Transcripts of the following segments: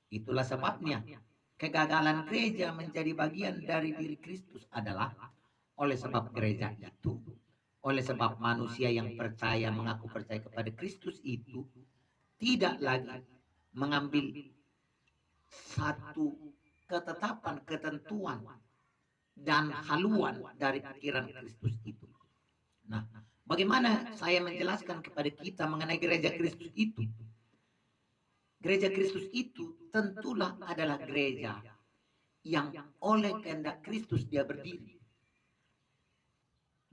Itulah sebabnya kegagalan gereja menjadi bagian dari diri Kristus adalah oleh sebab gereja itu, oleh sebab manusia yang percaya mengaku percaya kepada Kristus itu tidak lagi mengambil satu ketetapan, ketentuan, dan haluan dari pikiran Kristus itu. Nah, bagaimana saya menjelaskan kepada kita mengenai gereja Kristus itu? Gereja Kristus itu tentulah adalah gereja yang oleh kehendak Kristus dia berdiri.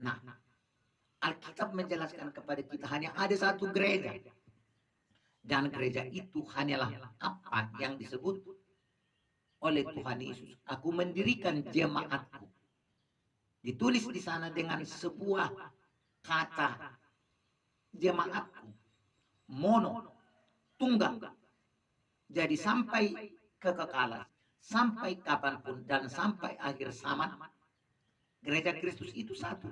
Nah, Alkitab menjelaskan kepada kita hanya ada satu gereja. Dan gereja itu hanyalah apa yang disebut oleh Tuhan Yesus. Aku mendirikan jemaatku. Ditulis di sana dengan sebuah kata jemaatku. Mono, tunggal. Jadi sampai kekekalan, sampai kapanpun dan sampai akhir zaman, gereja Kristus itu satu.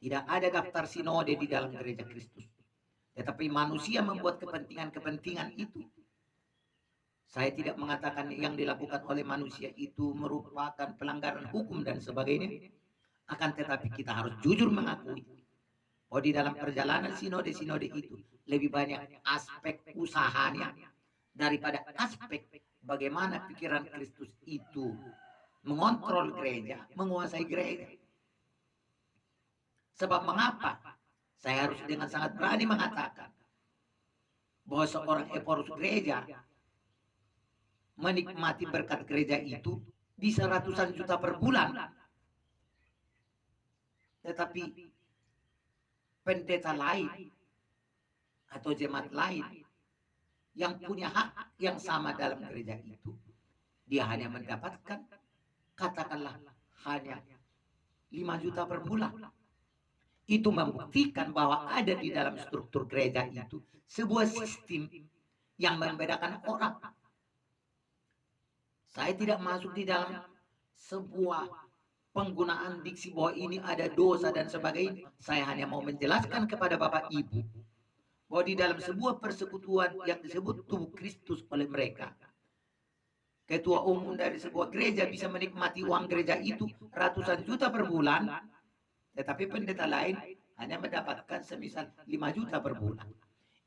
Tidak ada daftar sinode di dalam gereja Kristus. Tetapi manusia membuat kepentingan-kepentingan itu. Saya tidak mengatakan yang dilakukan oleh manusia itu merupakan pelanggaran hukum dan sebagainya. Akan tetapi kita harus jujur mengakui bahwa di dalam perjalanan sinode-sinode itu lebih banyak aspek usahanya daripada aspek bagaimana pikiran Kristus itu mengontrol gereja, menguasai gereja. Sebab mengapa? Saya harus dengan sangat berani mengatakan bahwa seorang eporos gereja menikmati berkat gereja itu bisa ratusan juta per bulan. Tetapi pendeta lain atau jemaat lain yang punya hak yang sama dalam gereja itu, dia hanya mendapatkan katakanlah hanya 5 juta per bulan. Itu membuktikan bahwa ada di dalam struktur gereja itu sebuah sistem yang membedakan orang. Saya tidak masuk di dalam sebuah penggunaan diksi bahwa ini ada dosa dan sebagainya. Saya hanya mau menjelaskan kepada Bapak Ibu bahwa di dalam sebuah persekutuan yang disebut tubuh Kristus oleh mereka, ketua umum dari sebuah gereja bisa menikmati uang gereja itu ratusan juta per bulan, tetapi pendeta lain hanya mendapatkan semisal 5 juta per bulan.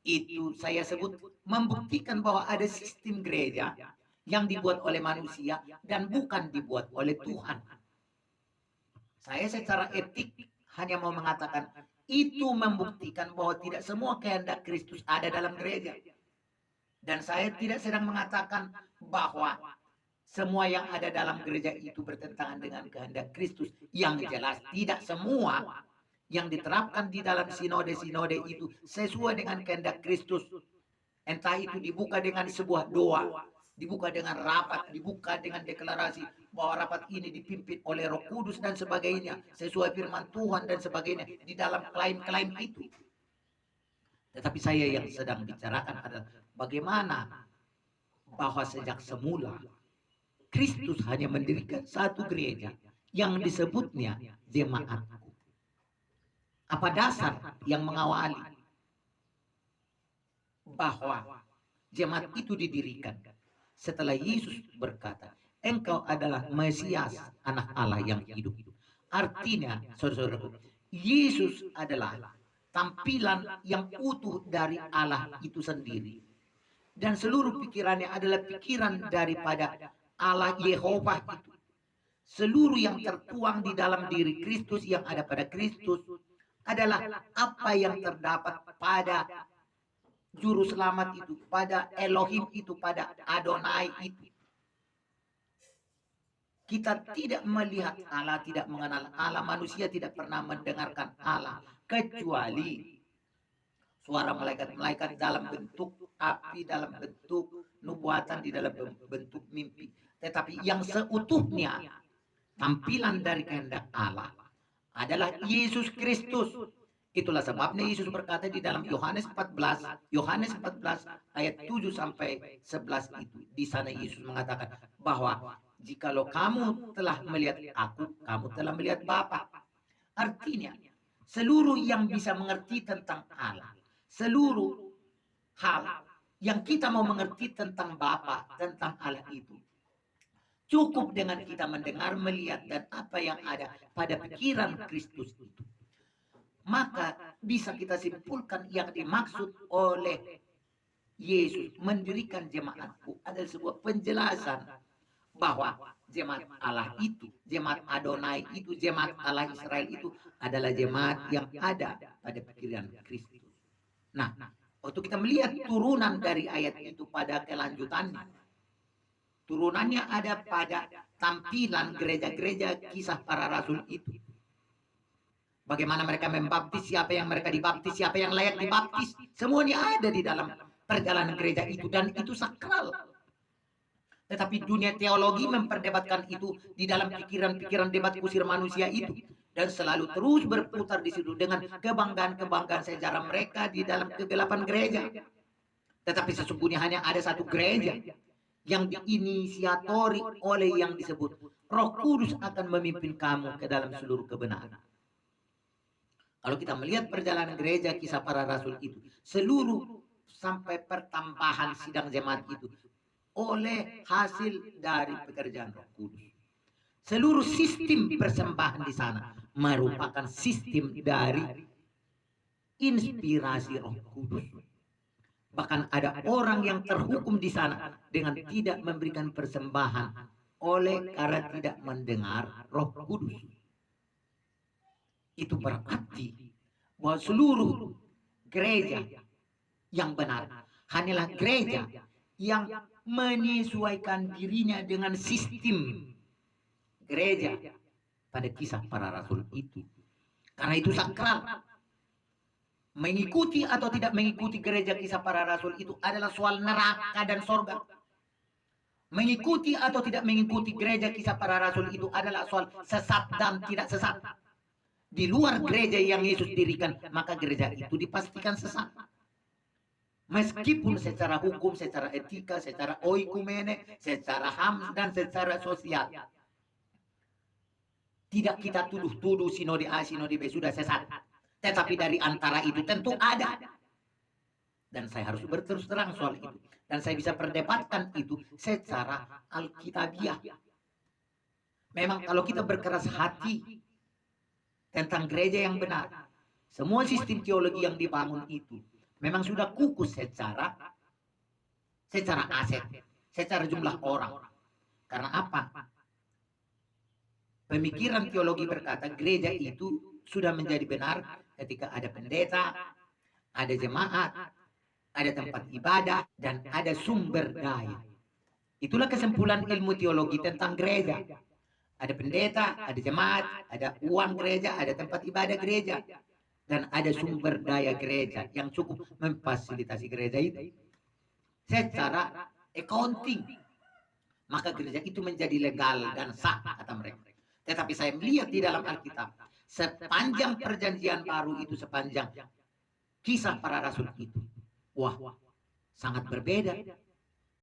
Itu saya sebut membuktikan bahwa ada sistem gereja yang dibuat oleh manusia dan bukan dibuat oleh Tuhan. Saya secara etik hanya mau mengatakan itu membuktikan bahwa tidak semua kehendak Kristus ada dalam gereja. Dan saya tidak sedang mengatakan bahwa semua yang ada dalam gereja itu bertentangan dengan kehendak Kristus. Yang jelas tidak semua yang diterapkan di dalam sinode-sinode itu sesuai dengan kehendak Kristus. Entah itu dibuka dengan sebuah doa, dibuka dengan rapat, dibuka dengan deklarasi bahwa rapat ini dipimpin oleh Roh Kudus dan sebagainya, sesuai firman Tuhan dan sebagainya di dalam klaim-klaim itu. Tetapi saya yang sedang bicarakan adalah bagaimana bahwa sejak semula Kristus hanya mendirikan satu gereja yang disebutnya jemaatku. Apa dasar yang mengawali bahwa jemaat itu didirikan? Setelah Yesus berkata, engkau adalah Mesias, anak Allah yang hidup. Artinya, saudara-saudaraku, Yesus adalah tampilan yang utuh dari Allah itu sendiri. Dan seluruh pikirannya adalah pikiran daripada Allah Yehova itu. Seluruh yang tertuang di dalam diri Kristus yang ada pada Kristus adalah apa yang terdapat pada Juru Selamat itu, pada Elohim itu, pada Adonai itu. Kita tidak melihat Allah, tidak mengenal Allah. Manusia tidak pernah mendengarkan Allah kecuali suara malaikat-malaikat dalam bentuk api, dalam bentuk nubuatan, di dalam bentuk mimpi. Tetapi yang seutuhnya tampilan dari kehendak Allah adalah Yesus Kristus. Itulah sebabnya Yesus berkata di dalam Yohanes 14 ayat 7 sampai 11 itu. Di sana Yesus mengatakan bahwa jikalau kamu telah melihat aku, kamu telah melihat Bapa. Artinya seluruh yang bisa mengerti tentang Allah, seluruh hal yang kita mau mengerti tentang Bapa, tentang Allah itu, cukup dengan kita mendengar, melihat, dan apa yang ada pada pikiran Kristus itu. Maka bisa kita simpulkan yang dimaksud oleh Yesus mendirikan jemaatku adalah sebuah penjelasan bahwa jemaat Allah itu, jemaat Adonai itu, jemaat Allah Israel itu adalah jemaat yang ada pada pikiran Kristus. Nah, waktu kita melihat turunan dari ayat itu pada kelanjutannya, turunannya ada pada tampilan gereja-gereja kisah para rasul itu. Bagaimana mereka membaptis, siapa yang mereka dibaptis, siapa yang layak dibaptis. Semuanya ada di dalam perjalanan gereja itu, dan itu sakral. Tetapi dunia teologi memperdebatkan itu di dalam pikiran-pikiran debat kusir manusia itu. Dan selalu terus berputar di situ dengan kebanggaan-kebanggaan sejarah mereka di dalam kegelapan gereja. Tetapi sesungguhnya hanya ada satu gereja yang diinisiatori oleh yang disebut Roh Kudus akan memimpin kamu ke dalam seluruh kebenaran. Kalau kita melihat perjalanan gereja kisah para rasul itu, seluruh sampai pertambahan sidang jemaat itu oleh hasil dari pekerjaan Roh Kudus. Seluruh sistem persembahan di sana merupakan sistem dari inspirasi Roh Kudus. Bahkan ada orang yang terhukum di sana dengan tidak memberikan persembahan oleh karena tidak mendengar Roh Kudus. Itu berarti bahwa seluruh gereja yang benar hanyalah gereja yang menyesuaikan dirinya dengan sistem gereja pada kisah para rasul itu. Karena itu sakral. Mengikuti atau tidak mengikuti gereja kisah para rasul itu adalah soal neraka dan sorga. Mengikuti atau tidak mengikuti gereja kisah para rasul itu adalah soal sesat dan tidak sesat. Di luar gereja yang Yesus dirikan, maka gereja itu dipastikan sesat. Meskipun secara hukum, secara etika, secara oikumene, secara HAM, dan secara sosial. Tidak kita tuduh-tuduh sinode A, sinode B sudah sesat. Tetapi dari antara itu tentu ada. Dan saya harus berterus terang soal itu. Dan saya bisa perdebatkan itu secara alkitabiah. Memang kalau kita berkeras hati tentang gereja yang benar, semua sistem teologi yang dibangun itu memang sudah kukus secara aset, secara jumlah orang. Karena apa? Pemikiran teologi berkata gereja itu sudah menjadi benar ketika ada pendeta, ada jemaat, ada tempat ibadah, dan ada sumber daya. Itulah kesimpulan ilmu teologi tentang gereja. Ada pendeta, ada jemaat, ada uang gereja, ada tempat ibadah gereja, dan ada sumber daya gereja yang cukup memfasilitasi gereja itu. Secara accounting, maka gereja itu menjadi legal dan sah, kata mereka. Tetapi saya melihat di dalam Alkitab, sepanjang perjanjian baru itu, sepanjang kisah para rasul itu, wah, sangat berbeda.